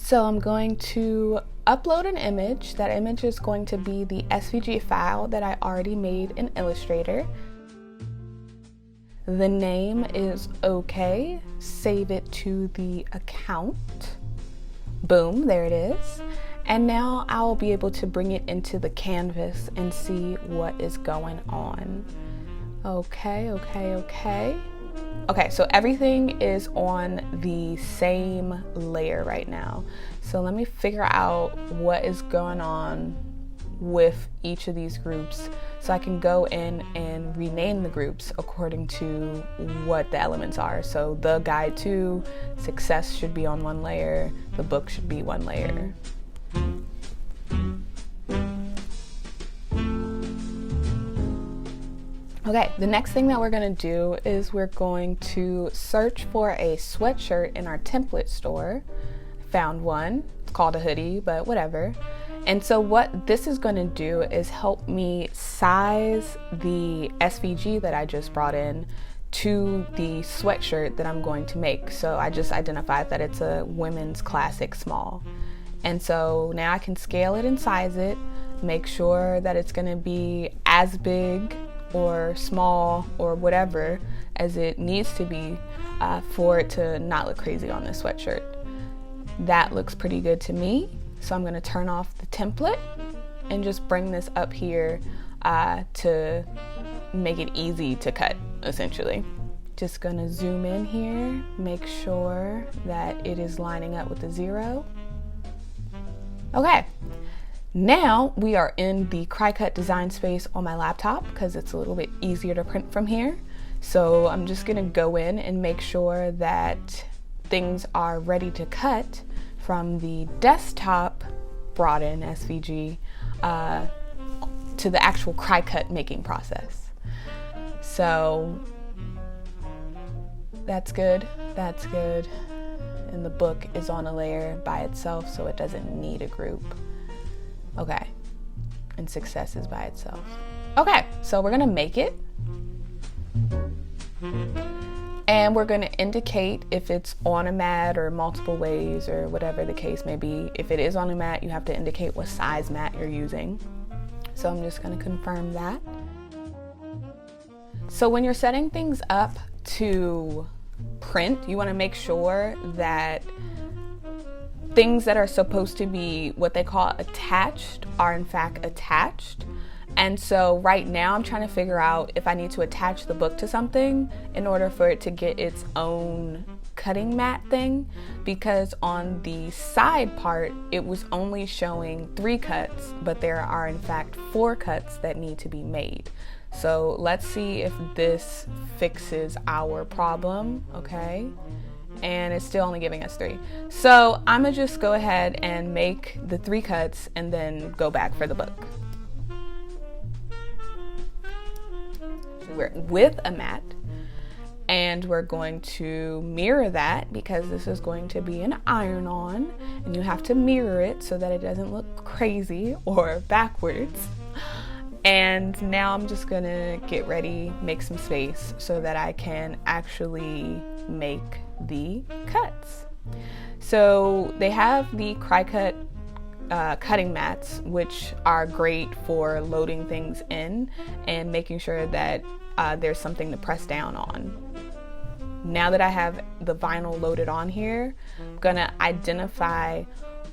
So I'm going to upload an image. That image is going to be the SVG file that I already made in Illustrator. The name is okay. Save it to the account. Boom, there it is. And now I'll be able to bring it into the canvas and see what is going on. Okay. Okay, so everything is on the same layer right now. So let me figure out what is going on with each of these groups so I can go in and rename the groups according to what the elements are. So the guide to success should be on one layer, the book should be one layer. Okay, the next thing that we're gonna do is we're going to search for a sweatshirt in our template store. Found one, it's called a hoodie, but whatever. And so what this is gonna do is help me size the SVG that I just brought in to the sweatshirt that I'm going to make. So I just identified that it's a women's classic small. And so now I can scale it and size it, make sure that it's gonna be as big or small or whatever as it needs to be for it to not look crazy on this sweatshirt. That looks pretty good to me. So I'm going to turn off the template and just bring this up here to make it easy to cut, essentially. Just going to zoom in here, make sure that it is lining up with the 0. Okay. Now we are in the Cricut Design Space on my laptop because it's a little bit easier to print from here. So I'm just gonna go in and make sure that things are ready to cut from the desktop brought in SVG to the actual Cricut making process. So that's good, that's good. And the book is on a layer by itself, so it doesn't need a group. Okay, and success is by itself. Okay, so we're gonna make it. And we're gonna indicate if it's on a mat or multiple ways or whatever the case may be. If it is on a mat, you have to indicate what size mat you're using. So I'm just gonna confirm that. So when you're setting things up to print, you wanna make sure that things that are supposed to be what they call attached are in fact attached. And so right now I'm trying to figure out if I need to attach the book to something in order for it to get its own cutting mat thing, because on the side part it was only showing 3 cuts, but there are in fact 4 cuts that need to be made. So let's see if this fixes our problem, okay? And it's still only giving us 3. So I'm gonna just go ahead and make the 3 cuts and then go back for the book. We're with a mat and we're going to mirror that because this is going to be an iron-on and you have to mirror it so that it doesn't look crazy or backwards. And now I'm just gonna get ready, make some space so that I can actually make the cuts. So they have the Cricut cutting mats, which are great for loading things in and making sure that there's something to press down on. Now that I have the vinyl loaded on here, I'm gonna identify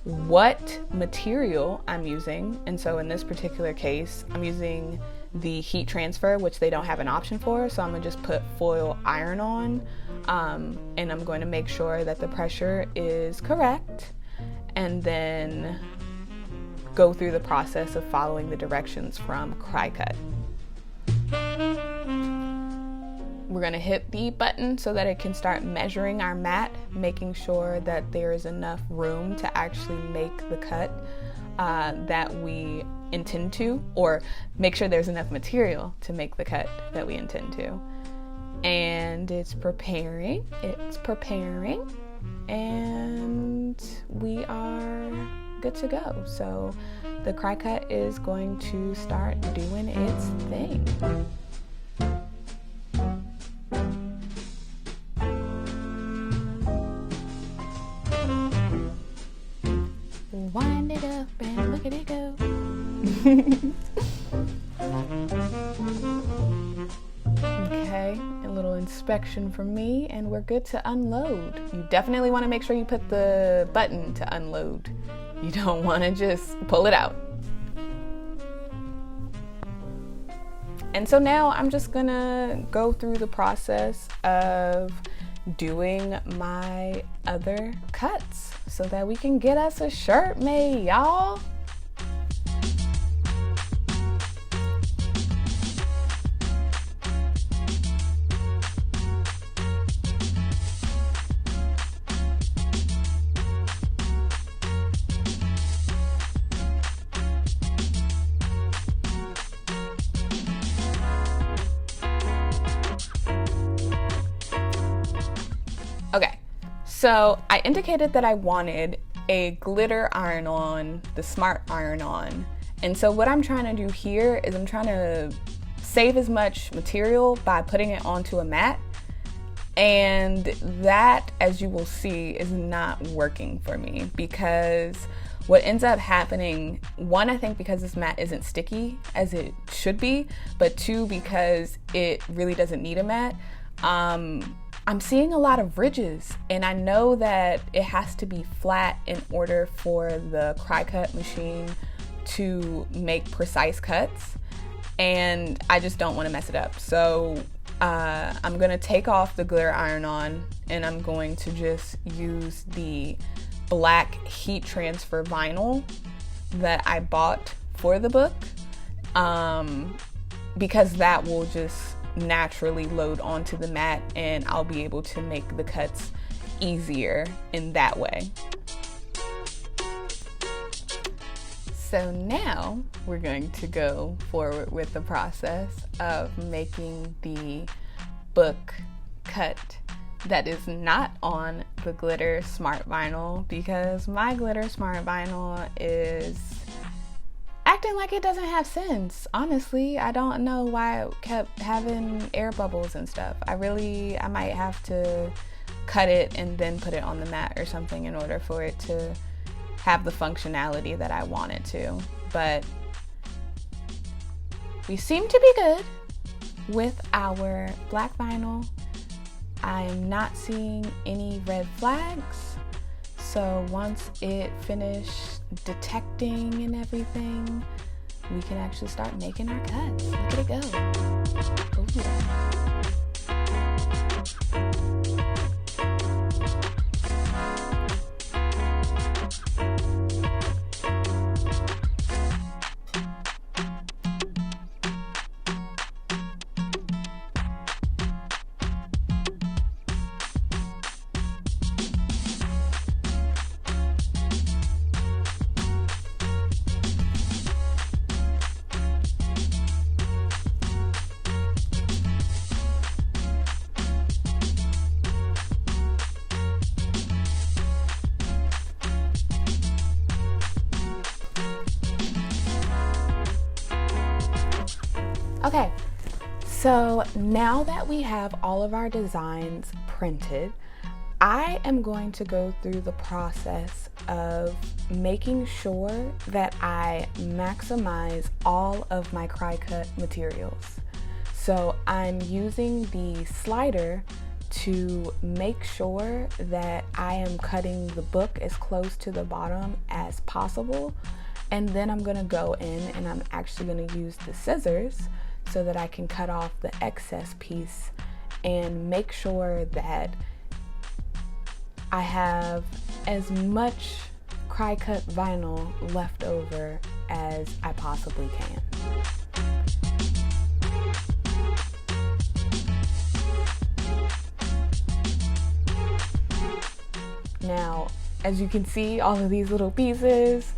what material I'm using. And so in this particular case, I'm using the heat transfer, which they don't have an option for. So I'm gonna just put foil iron on, and I'm going to make sure that the pressure is correct, and then go through the process of following the directions from Cricut. We're gonna hit the button so that it can start measuring our mat, making sure that there is enough room to actually make the cut that we intend to, or make sure there's enough material to make the cut that we intend to. And it's preparing, and we are good to go. So the Cricut is going to start doing its thing. girlfriend, look at it go. Okay, a little inspection from me, and we're good to unload. You definitely want to make sure you put the button to unload. You don't want to just pull it out. And so now I'm just gonna go through the process of doing my other cuts so that we can get us a shirt made, y'all. Okay, so I indicated that I wanted a glitter iron-on, the smart iron-on. And so what I'm trying to do here is I'm trying to save as much material by putting it onto a mat. And that, as you will see, is not working for me because what ends up happening, one, I think because this mat isn't sticky as it should be, but two, because it really doesn't need a mat. I'm seeing a lot of ridges, and I know that it has to be flat in order for the Cricut machine to make precise cuts, and I just don't want to mess it up. So I'm gonna take off the glitter iron-on, and I'm going to just use the black heat transfer vinyl that I bought for the book, because that will just naturally load onto the mat and I'll be able to make the cuts easier in that way. So now we're going to go forward with the process of making the book cut that is not on the glitter smart vinyl, because my glitter smart vinyl is acting like it doesn't have sense. Honestly, I don't know why it kept having air bubbles and stuff. I might have to cut it and then put it on the mat or something in order for it to have the functionality that I want it to. But we seem to be good with our black vinyl. I am not seeing any red flags. So once it finished detecting and everything, we can actually start making our cuts. Look at it go. Oh, yeah. Okay, so now that we have all of our designs printed, I am going to go through the process of making sure that I maximize all of my Cricut materials. So I'm using the slider to make sure that I am cutting the book as close to the bottom as possible. And then I'm gonna go in and I'm actually gonna use the scissors so that I can cut off the excess piece and make sure that I have as much Cricut vinyl left over as I possibly can. Now, as you can see, all of these little pieces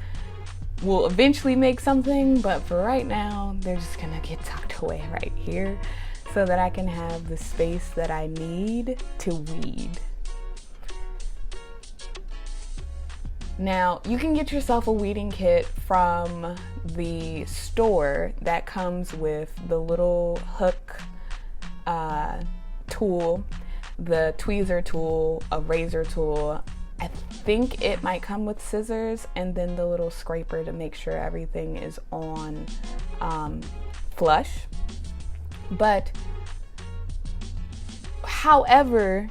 will eventually make something, but for right now, they're just gonna get tucked away right here so that I can have the space that I need to weed. Now, you can get yourself a weeding kit from the store that comes with the little hook tool, the tweezer tool, a razor tool. I think it might come with scissors and then the little scraper to make sure everything is on flush. But however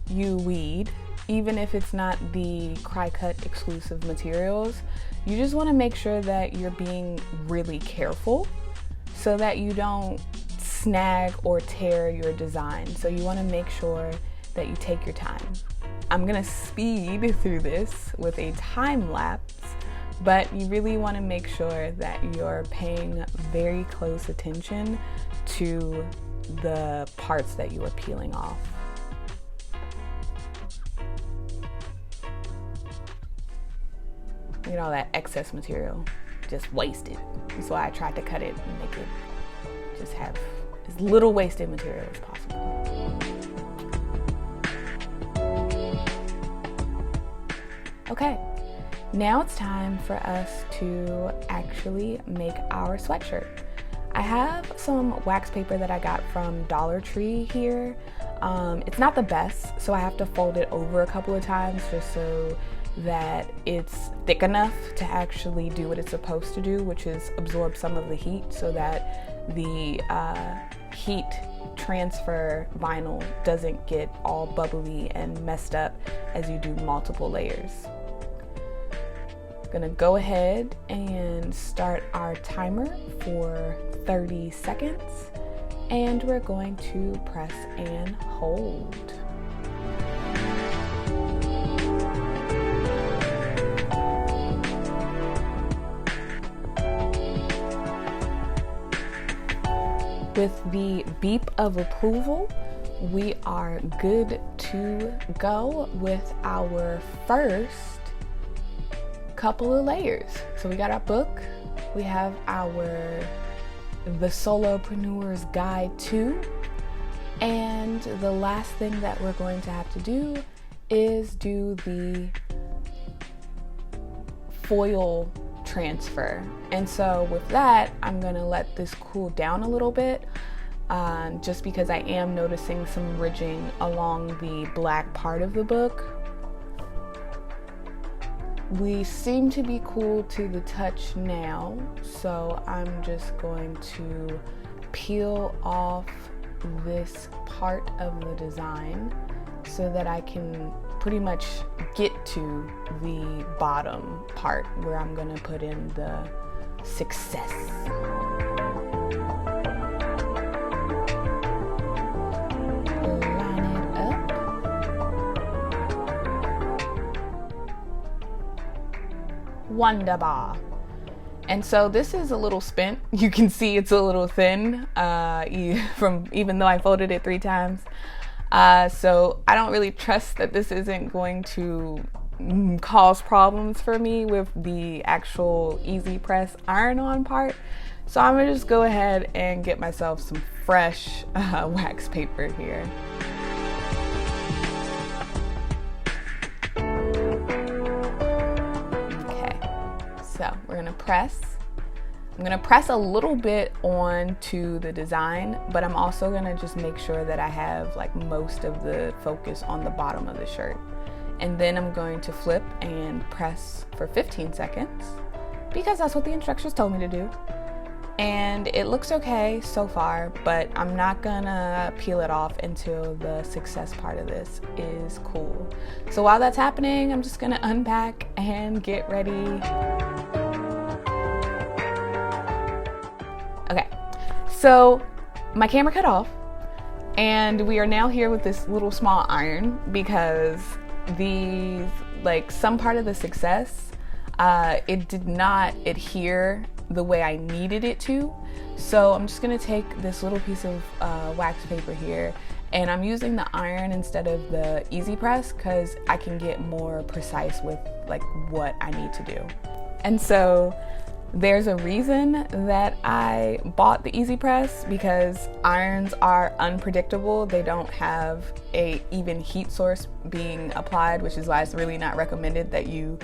you weed, even if it's not the Cricut exclusive materials, you just want to make sure that you're being really careful so that you don't snag or tear your design. So you want to make sure that you take your time. I'm gonna speed through this with a time lapse, but you really want to make sure that you're paying very close attention to the parts that you are peeling off. You know, that excess material, just wasted. That's why I tried to cut it and make it just have as little wasted material as possible. Okay, now it's time for us to actually make our sweatshirt. I have some wax paper that I got from Dollar Tree here. It's not the best, so I have to fold it over a couple of times just so that it's thick enough to actually do what it's supposed to do, which is absorb some of the heat so that the heat transfer vinyl doesn't get all bubbly and messed up as you do multiple layers. Gonna go ahead and start our timer for 30 seconds, and we're going to press and hold. With the beep of approval, we are good to go with our first couple of layers. So we got our book, we have the Solopreneur's Guide to, and the last thing that we're going to have to do is do the foil transfer. And so with that, I'm gonna let this cool down a little bit, just because I am noticing some ridging along the black part of the book. We seem to be cool to the touch now, so I'm just going to peel off this part of the design so that I can pretty much get to the bottom part where I'm gonna put in the success. Line it up. Wonderbar. And so this is a little spent. You can see it's a little thin even though I folded it 3 times. So I don't really trust that this isn't going to cause problems for me with the actual Easy Press iron-on part. So I'm gonna just go ahead and get myself some fresh wax paper here. Okay, so we're gonna press. I'm gonna press a little bit onto the design, but I'm also gonna just make sure that I have like most of the focus on the bottom of the shirt. And then I'm going to flip and press for 15 seconds because that's what the instructions told me to do. And it looks okay so far, but I'm not gonna peel it off until the success part of this is cool. So while that's happening, I'm just gonna unpack and get ready. Okay, so my camera cut off and we are now here with this little small iron because some part of the success, it did not adhere the way I needed it to. So I'm just gonna take this little piece of wax paper here, and I'm using the iron instead of the Easy Press because I can get more precise with like what I need to do. And so there's a reason that I bought the Easy Press, because irons are unpredictable. They don't have a even heat source being applied, which is why it's really not recommended that you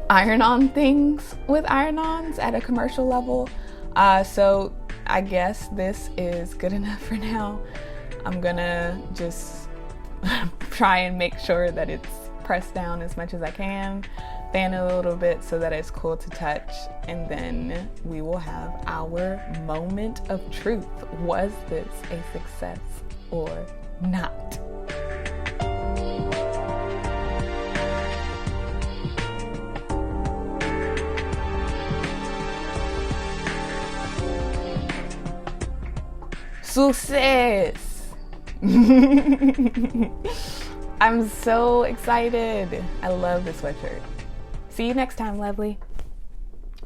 iron on things with iron-ons at a commercial level. So I guess this is good enough for now. I'm gonna just try and make sure that it's press down as much as I can, fan it a little bit so that it's cool to touch, and then we will have our moment of truth. Was this a success or not? Success! I'm so excited. I love this sweatshirt. See you next time, lovely.